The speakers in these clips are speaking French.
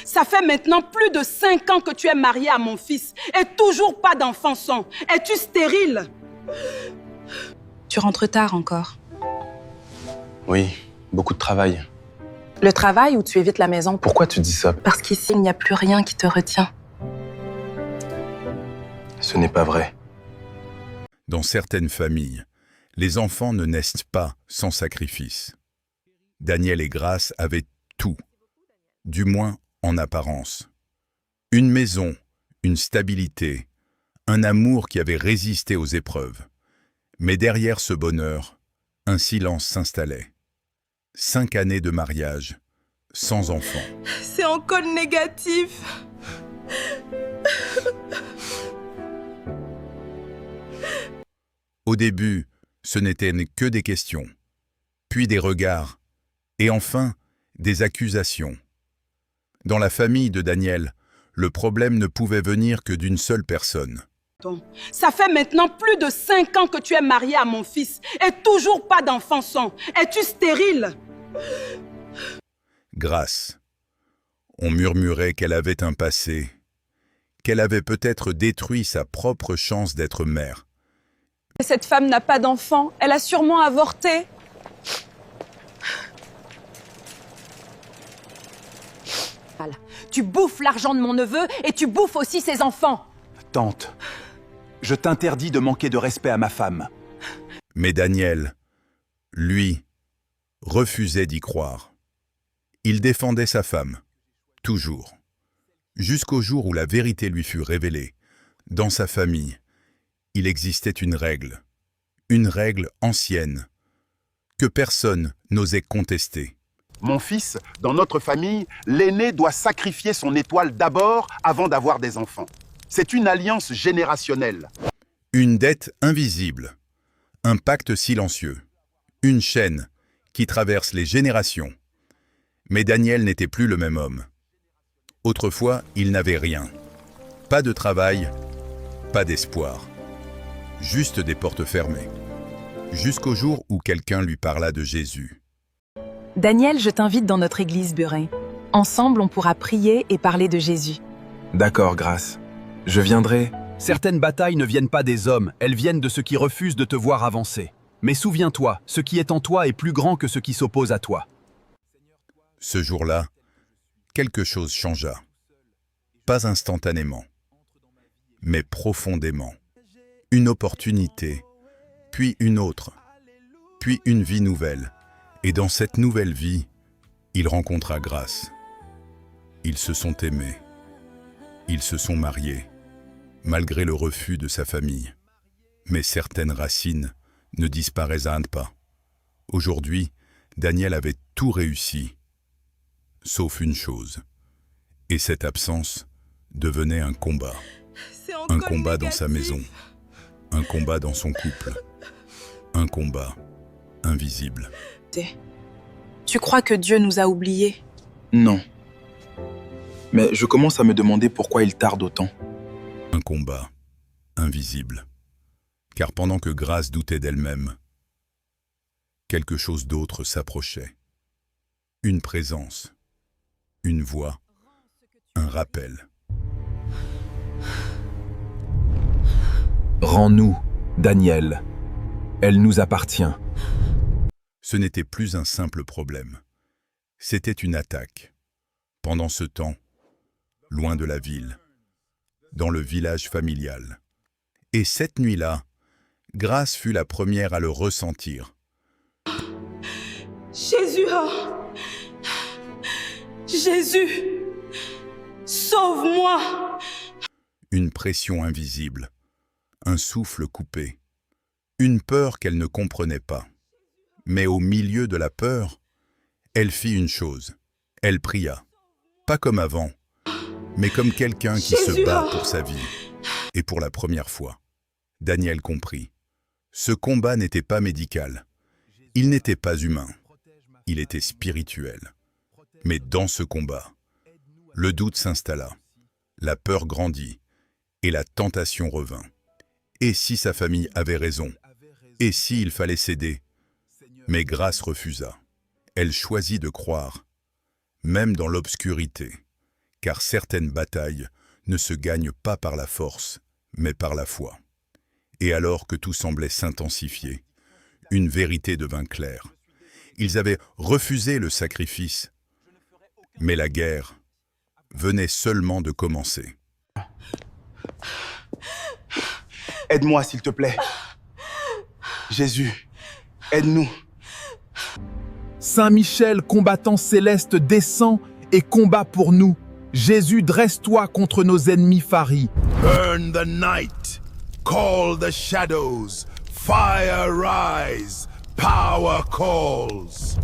Ça fait maintenant plus de 5 ans que tu es mariée à mon fils et toujours pas d'enfant son. Es-tu stérile? Tu rentres tard encore. Oui, beaucoup de travail. Le travail ou tu évites la maison? Pourquoi tu dis ça? Parce qu'ici, il n'y a plus rien qui te retient. Ce n'est pas vrai. Dans certaines familles, les enfants ne naissent pas sans sacrifice. Daniel et Grace avaient tout, du moins en apparence. Une maison, une stabilité, un amour qui avait résisté aux épreuves. Mais derrière ce bonheur, un silence s'installait. 5 années de mariage, sans enfant. C'est encore négatif. Au début, ce n'étaient que des questions, puis des regards, et enfin, des accusations. Dans la famille de Daniel, le problème ne pouvait venir que d'une seule personne. Ça fait maintenant plus de 5 ans que tu es mariée à mon fils et toujours pas d'enfant son. Es-tu stérile? Grace. On murmurait qu'elle avait un passé, qu'elle avait peut-être détruit sa propre chance d'être mère. Cette femme n'a pas d'enfant. Elle a sûrement avorté. Voilà. Tu bouffes l'argent de mon neveu et tu bouffes aussi ses enfants. Tante, je t'interdis de manquer de respect à ma femme. Mais Daniel, lui, refusait d'y croire. Il défendait sa femme, toujours. Jusqu'au jour où la vérité lui fut révélée. Dans sa famille, il existait une règle ancienne, que personne n'osait contester. Mon fils, dans notre famille, l'aîné doit sacrifier son étoile d'abord avant d'avoir des enfants. C'est une alliance générationnelle. Une dette invisible, un pacte silencieux, une chaîne qui traverse les générations. Mais Daniel n'était plus le même homme. Autrefois, il n'avait rien. Pas de travail, pas d'espoir. Juste des portes fermées. Jusqu'au jour où quelqu'un lui parla de Jésus. Daniel, je t'invite dans notre église, Burin. Ensemble, on pourra prier et parler de Jésus. D'accord, Grace. Je viendrai. Certaines batailles ne viennent pas des hommes, elles viennent de ceux qui refusent de te voir avancer. Mais souviens-toi, ce qui est en toi est plus grand que ce qui s'oppose à toi. Ce jour-là, quelque chose changea. Pas instantanément, mais profondément. Une opportunité, puis une autre, puis une vie nouvelle. Et dans cette nouvelle vie, il rencontra Grace. Ils se sont aimés. Ils se sont mariés, malgré le refus de sa famille. Mais certaines racines ne disparaissent pas. Aujourd'hui, Daniel avait tout réussi, sauf une chose. Et cette absence devenait un combat. Un combat dans sa maison, un combat dans son couple, un combat invisible. Tu crois que Dieu nous a oubliés? Non. Mais je commence à me demander pourquoi il tarde autant. Un combat invisible. Car pendant que Grace doutait d'elle-même, quelque chose d'autre s'approchait. Une présence, une voix, un rappel. Rends-nous, Daniel. Elle nous appartient. Ce n'était plus un simple problème. C'était une attaque. Pendant ce temps, loin de la ville, dans le village familial. Et cette nuit-là, Grace fut la première à le ressentir. Jésus, oh. Jésus, sauve-moi. Une pression invisible, un souffle coupé, une peur qu'elle ne comprenait pas. Mais au milieu de la peur, elle fit une chose. Elle pria. Pas comme avant, mais comme quelqu'un qui se bat pour sa vie. Et pour la première fois, Daniel comprit. Ce combat n'était pas médical. Il n'était pas humain. Il était spirituel. Mais dans ce combat, le doute s'installa. La peur grandit et la tentation revint. Et si sa famille avait raison? Et s'il fallait céder? Mais Grace refusa. Elle choisit de croire, même dans l'obscurité. car certaines batailles ne se gagnent pas par la force, mais par la foi. Et alors que tout semblait s'intensifier, une vérité devint claire. Ils avaient refusé le sacrifice, mais la guerre venait seulement de commencer. Aide-moi, s'il te plaît. Jésus, aide-nous. Saint Michel, combattant céleste, descend et combat pour nous. Jésus, dresse-toi contre nos ennemis faris. Burn the night, call the shadows, fire rise, power calls.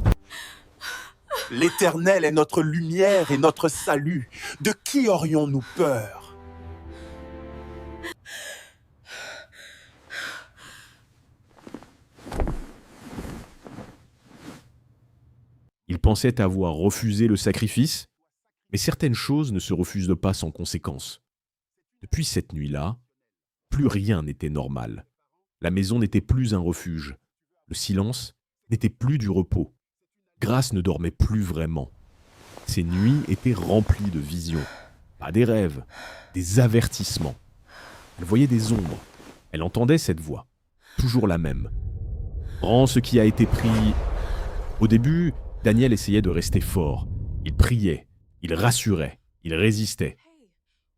L'Éternel est notre lumière et notre salut. De qui aurions-nous peur? Il pensait avoir refusé le sacrifice, mais certaines choses ne se refusent pas sans conséquence. Depuis cette nuit-là, plus rien n'était normal. La maison n'était plus un refuge. Le silence n'était plus du repos. Grace ne dormait plus vraiment. Ses nuits étaient remplies de visions, pas des rêves, des avertissements. Elle voyait des ombres. Elle entendait cette voix, toujours la même. Prends ce qui a été pris. Au début, Daniel essayait de rester fort. Il priait, il rassurait, il résistait.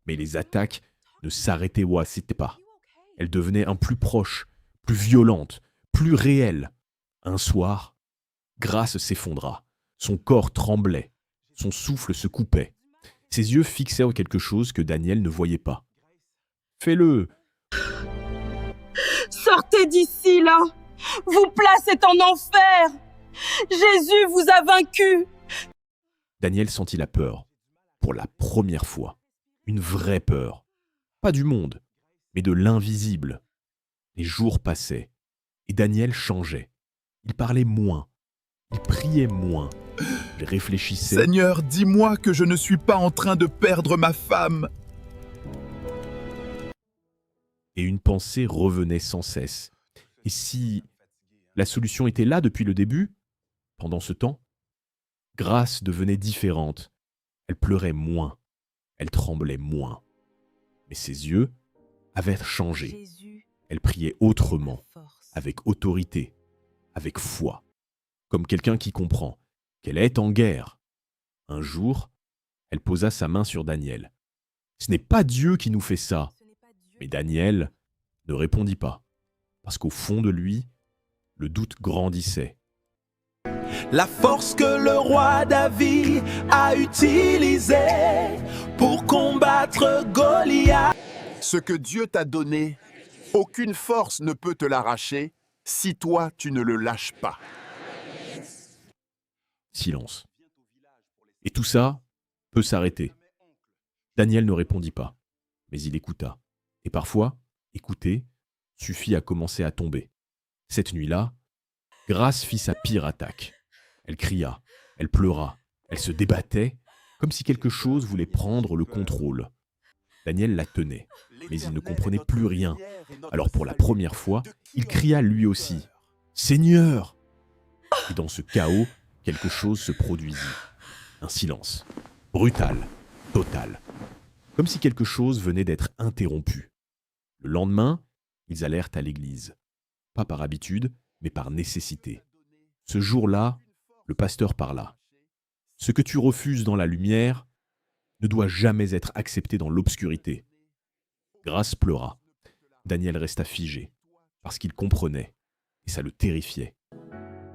Mais les attaques ne s'arrêtaient pas. Elles devenaient un plus proches, plus violentes, plus réelles. Un soir, Grace s'effondra. Son corps tremblait. Son souffle se coupait. Ses yeux fixaient quelque chose que Daniel ne voyait pas. « Fais-le !» Sortez d'ici, là! Vos places est en enfer! Jésus vous a vaincu! Daniel sentit la peur. Pour la première fois. Une vraie peur. Pas du monde, mais de l'invisible. Les jours passaient, et Daniel changeait. Il parlait moins. Il priait moins. Il réfléchissait. Seigneur, dis-moi que je ne suis pas en train de perdre ma femme. Et une pensée revenait sans cesse. Et si la solution était là depuis le début, pendant ce temps, Grace devenait différente. Elle pleurait moins. Elle tremblait moins. Mais ses yeux avaient changé. Elle priait autrement, avec autorité, avec foi, comme quelqu'un qui comprend qu'elle est en guerre. Un jour, elle posa sa main sur Daniel. Ce n'est pas Dieu qui nous fait ça. Mais Daniel ne répondit pas, parce qu'au fond de lui, le doute grandissait. La force que le roi David a utilisée pour combattre Goliath. Ce que Dieu t'a donné, aucune force ne peut te l'arracher si toi tu ne le lâches pas. Silence. Et tout ça peut s'arrêter. Daniel ne répondit pas, mais il écouta. Et parfois, écouter suffit à commencer à tomber. Cette nuit-là, Grace fit sa pire attaque. Elle cria, elle pleura, elle se débattait, comme si quelque chose voulait prendre le contrôle. Daniel la tenait, mais il ne comprenait plus rien. Alors pour la première fois, il cria lui aussi, « Seigneur !» Et dans ce chaos, quelque chose se produisit. Un silence, brutal, total. Comme si quelque chose venait d'être interrompu. Le lendemain, ils allèrent à l'église. Pas par habitude, mais par nécessité. Ce jour-là, le pasteur parla. « Ce que tu refuses dans la lumière ne doit jamais être accepté dans l'obscurité. » Grace pleura. Daniel resta figé, parce qu'il comprenait, et ça le terrifiait.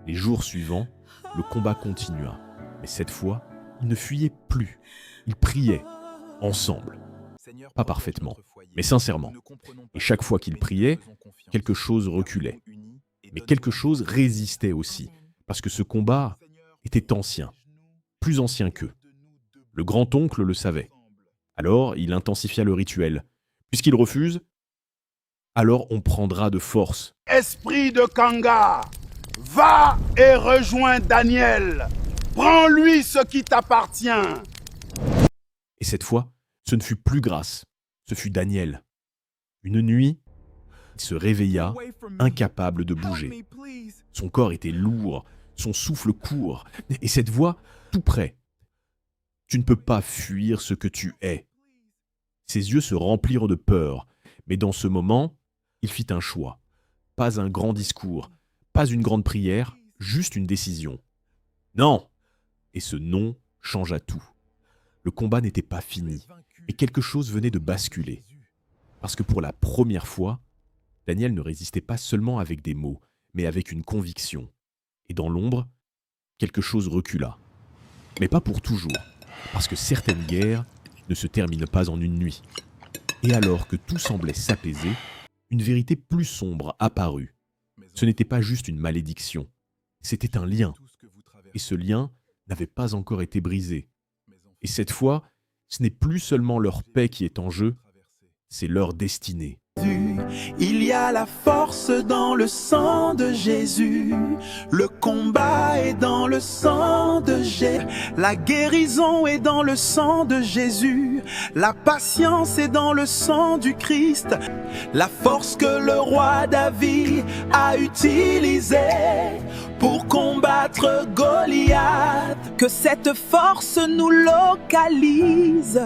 Les jours suivants, le combat continua, mais cette fois, ils ne fuyaient plus. Ils priaient, ensemble. Pas parfaitement, mais sincèrement. Et chaque fois qu'ils priaient, quelque chose reculait. Mais quelque chose résistait aussi, parce que ce combat était ancien, plus ancien qu'eux. Le grand-oncle le savait. Alors, il intensifia le rituel. Puisqu'il refuse, alors on prendra de force. Esprit de Kanga, va et rejoins Daniel. Prends-lui ce qui t'appartient. Et cette fois, ce ne fut plus Grace, ce fut Daniel. Une nuit, il se réveilla, incapable de bouger. Son corps était lourd, son souffle court, et cette voix tout près. Tu ne peux pas fuir ce que tu es. » Ses yeux se remplirent de peur, mais dans ce moment, il fit un choix. Pas un grand discours, pas une grande prière, juste une décision. « Non !» Et ce non changea tout. Le combat n'était pas fini, et quelque chose venait de basculer. Parce que pour la première fois, Daniel ne résistait pas seulement avec des mots, mais avec une conviction. Et dans l'ombre, quelque chose recula. Mais pas pour toujours, parce que certaines guerres ne se terminent pas en une nuit. Et alors que tout semblait s'apaiser, une vérité plus sombre apparut. Ce n'était pas juste une malédiction, c'était un lien. Et ce lien n'avait pas encore été brisé. Et cette fois, ce n'est plus seulement leur paix qui est en jeu, c'est leur destinée. Il y a la force dans le sang de Jésus. Le combat est dans le sang de Jésus. La guérison est dans le sang de Jésus. La patience est dans le sang du Christ. La force que le roi David a utilisée pour combattre Goliath. Que cette force nous localise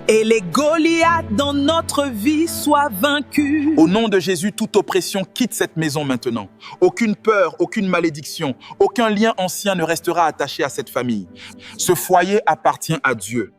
et les Goliaths dans notre vie soient vaincus. Au nom de Jésus, toute oppression quitte cette maison maintenant. Aucune peur, aucune malédiction, aucun lien ancien ne restera attaché à cette famille. Ce foyer appartient à Dieu.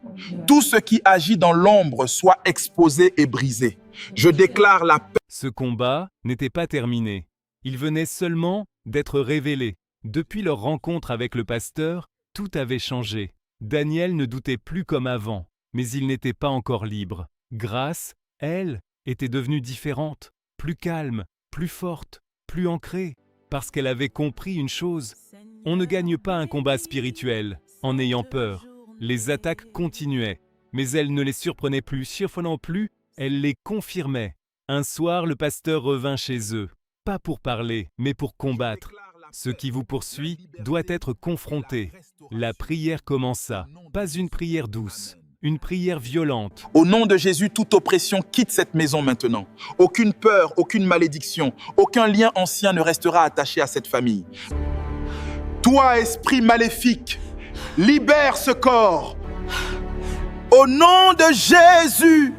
Tout ce qui agit dans l'ombre soit exposé et brisé. Je déclare la paix. Ce combat n'était pas terminé. Il venait seulement d'être révélé. Depuis leur rencontre avec le pasteur, tout avait changé. Daniel ne doutait plus comme avant, mais il n'était pas encore libre. Grâce, elle, était devenue différente, plus calme, plus forte, plus ancrée, parce qu'elle avait compris une chose. On ne gagne pas un combat spirituel en ayant peur. Les attaques continuaient, mais elle ne les surprenait plus, chiffonnant plus, elle les confirmait. Un soir, le pasteur revint chez eux, pas pour parler, mais pour combattre. Ce qui vous poursuit doit être confronté. La prière commença, pas une prière douce, une prière violente. Au nom de Jésus, toute oppression quitte cette maison maintenant. Aucune peur, aucune malédiction, aucun lien ancien ne restera attaché à cette famille. Toi, esprit maléfique, libère ce corps. Au nom de Jésus.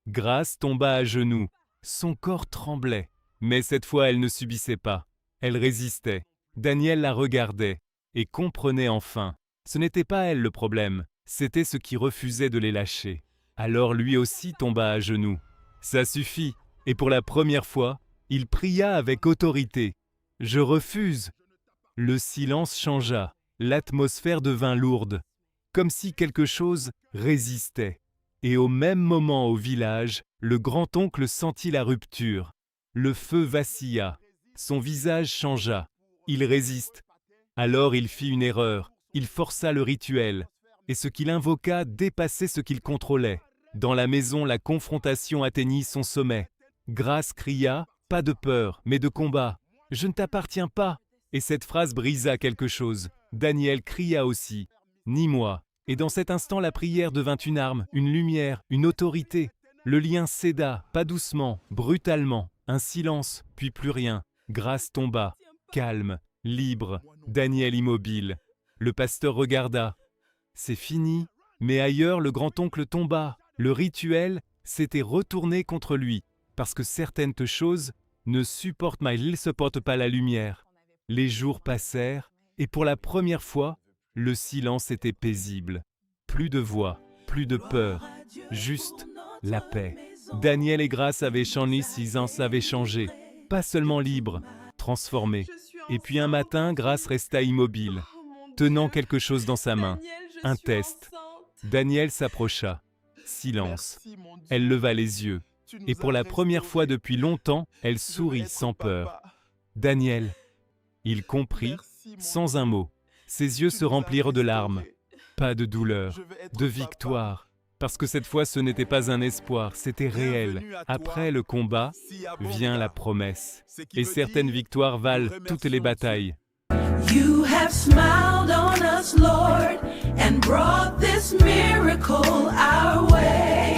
Grâce tomba à genoux. Son corps tremblait. Mais cette fois, elle ne subissait pas. Elle résistait. Daniel la regardait et comprenait enfin. Ce n'était pas elle le problème, c'était ce qui refusait de les lâcher. Alors lui aussi tomba à genoux. Ça suffit. Et pour la première fois, il pria avec autorité. « Je refuse !» Le silence changea. L'atmosphère devint lourde, comme si quelque chose résistait. Et au même moment au village, le grand-oncle sentit la rupture. Le feu vacilla. Son visage changea. Il résiste. Alors il fit une erreur. Il força le rituel. Et ce qu'il invoqua dépassait ce qu'il contrôlait. Dans la maison, la confrontation atteignit son sommet. Grâce cria, pas de peur, mais de combat. « Je ne t'appartiens pas !» Et cette phrase brisa quelque chose. Daniel cria aussi. « Ni moi !» Et dans cet instant, la prière devint une arme, une lumière, une autorité. Le lien céda, pas doucement, brutalement. Un silence, puis plus rien. Grâce tomba, calme, libre, Daniel immobile. Le pasteur regarda. C'est fini. Mais ailleurs, le grand-oncle tomba. Le rituel s'était retourné contre lui, parce que certaines choses ne supportent pas la lumière. Les jours passèrent, et pour la première fois, le silence était paisible. Plus de voix, plus de peur, juste la paix. Daniel et Grâce avaient changé, Silence avait changé. Pas seulement libre, transformé. Et puis un matin, Grâce resta immobile, tenant quelque chose dans sa main. Un test. Daniel s'approcha. Silence. Elle leva les yeux. Et pour la première fois depuis longtemps, elle sourit sans peur. Daniel. Il comprit, sans un mot. Ses yeux se remplirent de larmes. Pas de douleur, de victoire. Parce que cette fois, ce n'était pas un espoir, c'était réel. Après le combat, vient la promesse. Et certaines victoires valent toutes les batailles. You have smiled on us, Lord, and brought this miracle our way.